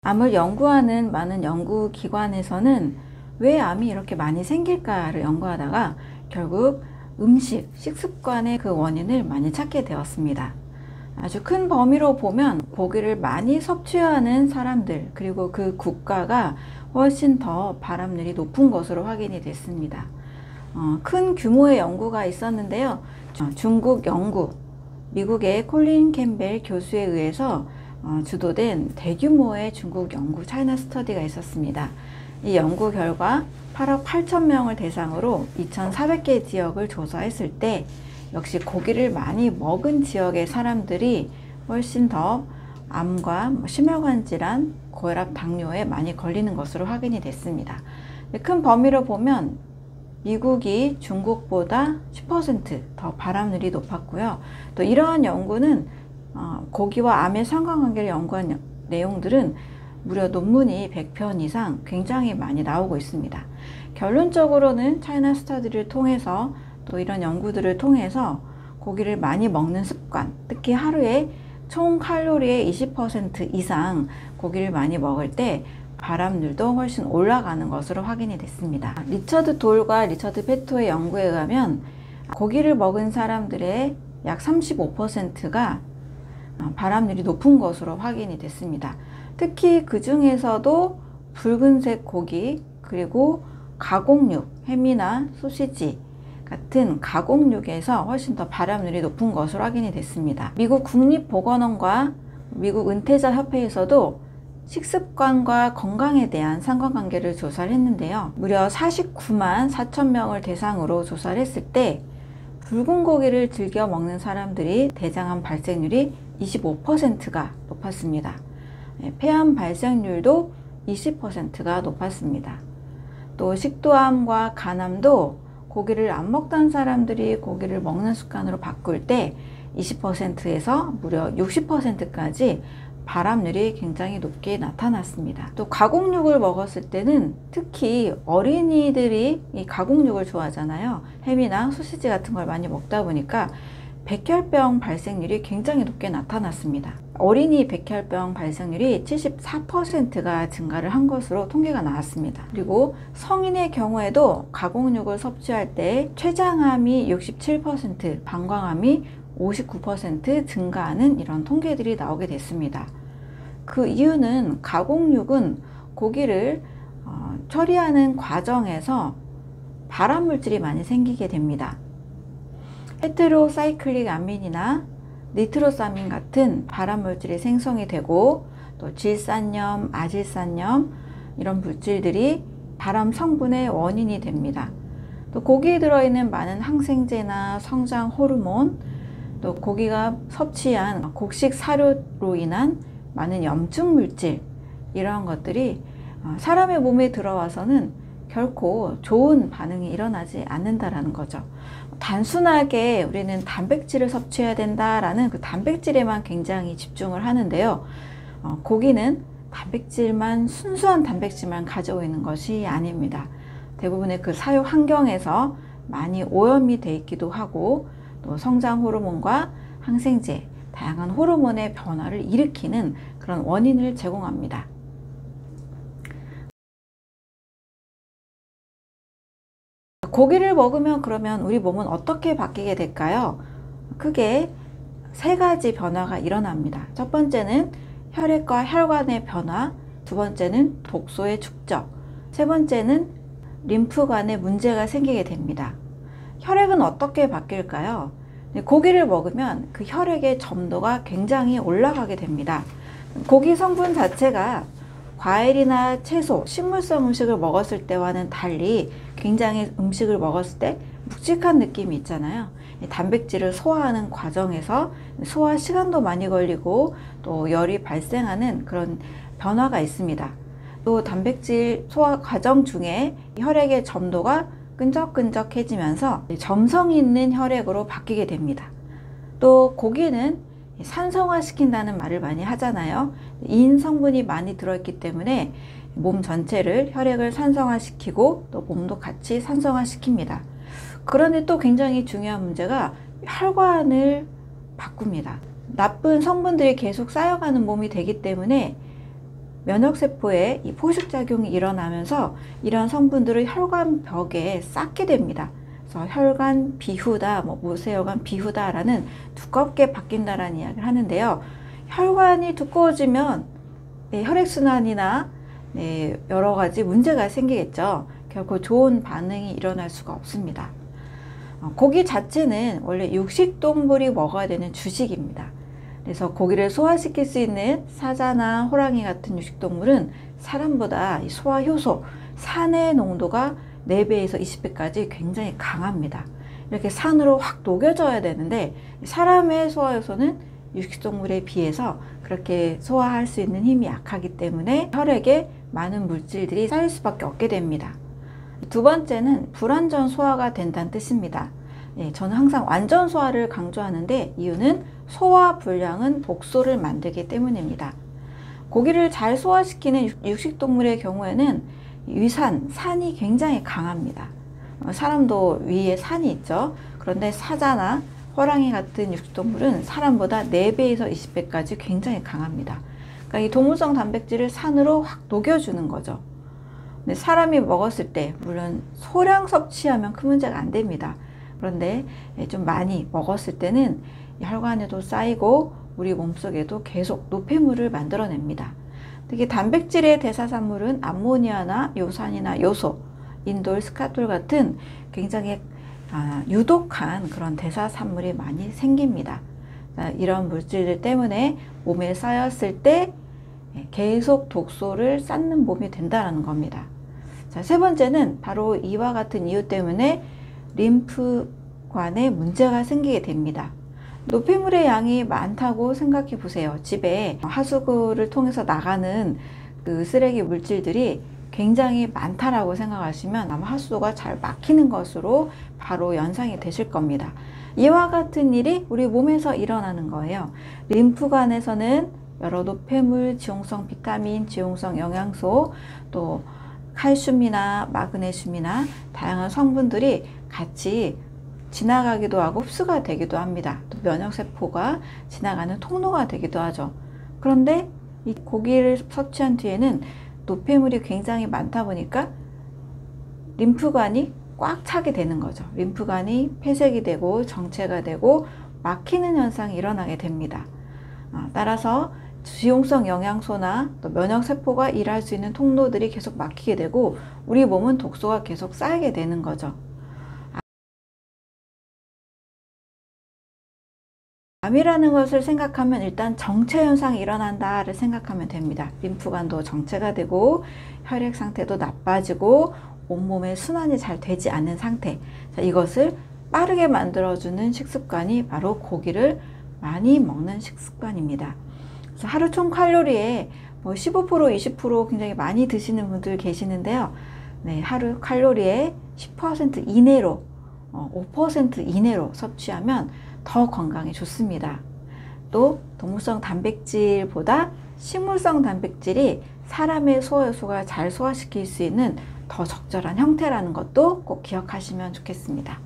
암을 연구하는 많은 연구기관에서는 왜 암이 이렇게 많이 생길까를 연구하다가 결국 음식, 식습관의 그 원인을 많이 찾게 되었습니다. 아주 큰 범위로 보면 고기를 많이 섭취하는 사람들, 그리고 그 국가가 훨씬 더 발암률이 높은 것으로 확인이 됐습니다. 큰 규모의 연구가 있었는데요. 중국 연구, 미국의 콜린 캠벨 교수에 의해서 주도된 대규모의 중국 연구 차이나 스터디가 있었습니다. 이 연구 결과 8억 8천 명을 대상으로 2,400개 지역을 조사했을 때 역시 고기를 많이 먹은 지역의 사람들이 훨씬 더 암과 심혈관 질환, 고혈압, 당뇨에 많이 걸리는 것으로 확인이 됐습니다. 큰 범위로 보면 미국이 중국보다 10% 더 발암률이 높았고요. 또 이러한 연구는 고기와 암의 상관관계를 연구한 내용들은 무려 논문이 100편 이상 굉장히 많이 나오고 있습니다. 결론적으로는 차이나 스터디를 통해서 또 이런 연구들을 통해서 고기를 많이 먹는 습관, 특히 하루에 총 칼로리의 20% 이상 고기를 많이 먹을 때 발암률도 훨씬 올라가는 것으로 확인이 됐습니다. 리처드 돌과 리처드 페토의 연구에 의하면 고기를 먹은 사람들의 약 35%가 발암률이 높은 것으로 확인이 됐습니다. 특히 그 중에서도 붉은색 고기, 그리고 가공육, 햄이나 소시지 같은 가공육에서 훨씬 더 발암률이 높은 것으로 확인이 됐습니다. 미국 국립보건원과 미국 은퇴자협회에서도 식습관과 건강에 대한 상관관계를 조사를 했는데요. 무려 49만 4천 명을 대상으로 조사를 했을 때 붉은 고기를 즐겨 먹는 사람들이 대장암 발생률이 25%가 높았습니다. 폐암 발생률도 20%가 높았습니다. 또 식도암과 간암도 고기를 안 먹던 사람들이 고기를 먹는 습관으로 바꿀 때 20%에서 무려 60%까지 발암률이 굉장히 높게 나타났습니다. 또 가공육을 먹었을 때는 특히 어린이들이 이 가공육을 좋아하잖아요. 햄이나 소시지 같은 걸 많이 먹다 보니까 백혈병 발생률이 굉장히 높게 나타났습니다. 어린이 백혈병 발생률이 74%가 증가를 한 것으로 통계가 나왔습니다. 그리고 성인의 경우에도 가공육을 섭취할 때 췌장암이 67%, 방광암이 59% 증가하는 이런 통계들이 나오게 됐습니다. 그 이유는 가공육은 고기를 처리하는 과정에서 발암물질이 많이 생기게 됩니다. 헤테로사이클릭 아민이나 니트로사민 같은 발암물질이 생성이 되고 또 질산염, 아질산염 이런 물질들이 발암 성분의 원인이 됩니다. 또 고기에 들어있는 많은 항생제나 성장 호르몬, 또 고기가 섭취한 곡식 사료로 인한 많은 염증 물질, 이러한 것들이 사람의 몸에 들어와서는 결코 좋은 반응이 일어나지 않는다라는 거죠. 단순하게 우리는 단백질을 섭취해야 된다라는 그 단백질에만 굉장히 집중을 하는데요. 고기는 단백질만, 순수한 단백질만 가지고 있는 것이 아닙니다. 대부분의 그 사육 환경에서 많이 오염이 돼 있기도 하고, 또 성장 호르몬과 항생제, 다양한 호르몬의 변화를 일으키는 그런 원인을 제공합니다. 고기를 먹으면 그러면 우리 몸은 어떻게 바뀌게 될까요? 크게 세 가지 변화가 일어납니다. 첫 번째는 혈액과 혈관의 변화, 두 번째는 독소의 축적, 세 번째는 림프관에 문제가 생기게 됩니다. 혈액은 어떻게 바뀔까요? 고기를 먹으면 그 혈액의 점도가 굉장히 올라가게 됩니다. 고기 성분 자체가 과일이나 채소, 식물성 음식을 먹었을 때와는 달리 굉장히 음식을 먹었을 때 묵직한 느낌이 있잖아요. 단백질을 소화하는 과정에서 소화 시간도 많이 걸리고 또 열이 발생하는 그런 변화가 있습니다. 또 단백질 소화 과정 중에 혈액의 점도가 끈적끈적해지면서 점성 있는 혈액으로 바뀌게 됩니다. 또 고기는 산성화 시킨다는 말을 많이 하잖아요. 인 성분이 많이 들어있기 때문에 몸 전체를 혈액을 산성화 시키고 또 몸도 같이 산성화 시킵니다. 그런데 또 굉장히 중요한 문제가 혈관을 바꿉니다. 나쁜 성분들이 계속 쌓여가는 몸이 되기 때문에 면역세포에 이 포식작용이 일어나면서 이런 성분들을 혈관벽에 쌓게 됩니다. 그래서 혈관 비후다, 모세혈관 비후다라는 두껍게 바뀐다라는 이야기를 하는데요. 혈관이 두꺼워지면 혈액순환이나 여러 가지 문제가 생기겠죠. 결코 좋은 반응이 일어날 수가 없습니다. 고기 자체는 원래 육식동물이 먹어야 되는 주식입니다. 그래서 고기를 소화시킬 수 있는 사자나 호랑이 같은 육식동물은 사람보다 이 소화효소, 산의 농도가 4배에서 20배까지 굉장히 강합니다. 이렇게 산으로 확 녹여져야 되는데 사람의 소화효소는 육식동물에 비해서 그렇게 소화할 수 있는 힘이 약하기 때문에 혈액에 많은 물질들이 쌓일 수밖에 없게 됩니다. 두 번째는 불완전 소화가 된다는 뜻입니다. 저는 항상 완전 소화를 강조하는데 이유는 소화 불량은 독소를 만들기 때문입니다. 고기를 잘 소화시키는 육식동물의 경우에는 위산, 산이 굉장히 강합니다. 사람도 위에 산이 있죠. 그런데 사자나 호랑이 같은 육식동물은 사람보다 4배에서 20배까지 굉장히 강합니다. 그러니까 이 동물성 단백질을 산으로 확 녹여주는 거죠. 근데 사람이 먹었을 때 물론 소량 섭취하면 큰 문제가 안 됩니다. 그런데 좀 많이 먹었을 때는 혈관에도 쌓이고 우리 몸속에도 계속 노폐물을 만들어냅니다. 특히 단백질의 대사산물은 암모니아나 요산이나 요소, 인돌, 스카톨 같은 굉장히 유독한 그런 대사산물이 많이 생깁니다. 이런 물질들 때문에 몸에 쌓였을 때 계속 독소를 쌓는 몸이 된다는 겁니다. 자, 세 번째는 바로 이와 같은 이유 때문에 림프관에 문제가 생기게 됩니다. 노폐물의 양이 많다고 생각해 보세요. 집에 하수구를 통해서 나가는 그 쓰레기 물질들이 굉장히 많다라고 생각하시면 아마 하수도가 잘 막히는 것으로 바로 연상이 되실 겁니다. 이와 같은 일이 우리 몸에서 일어나는 거예요. 림프관에서는 여러 노폐물, 지용성 비타민, 지용성 영양소, 또 칼슘이나 마그네슘이나 다양한 성분들이 같이 지나가기도 하고 흡수가 되기도 합니다. 또 면역세포가 지나가는 통로가 되기도 하죠. 그런데 이 고기를 섭취한 뒤에는 노폐물이 굉장히 많다 보니까 림프관이 꽉 차게 되는 거죠. 림프관이 폐색이 되고 정체가 되고 막히는 현상이 일어나게 됩니다. 따라서 지용성 영양소나 또 면역세포가 일할 수 있는 통로들이 계속 막히게 되고 우리 몸은 독소가 계속 쌓이게 되는 거죠. 암이라는 것을 생각하면 일단 정체 현상이 일어난다를 생각하면 됩니다. 림프관도 정체가 되고 혈액 상태도 나빠지고 온몸의 순환이 잘 되지 않는 상태. 자, 이것을 빠르게 만들어주는 식습관이 바로 고기를 많이 먹는 식습관입니다. 그래서 하루 총 칼로리에 15% 20% 굉장히 많이 드시는 분들 계시는데요. 하루 칼로리에 10% 이내로 5% 이내로 섭취하면 더 건강에 좋습니다. 또 동물성 단백질보다 식물성 단백질이 사람의 소화효소가 잘 소화시킬 수 있는 더 적절한 형태라는 것도 꼭 기억하시면 좋겠습니다.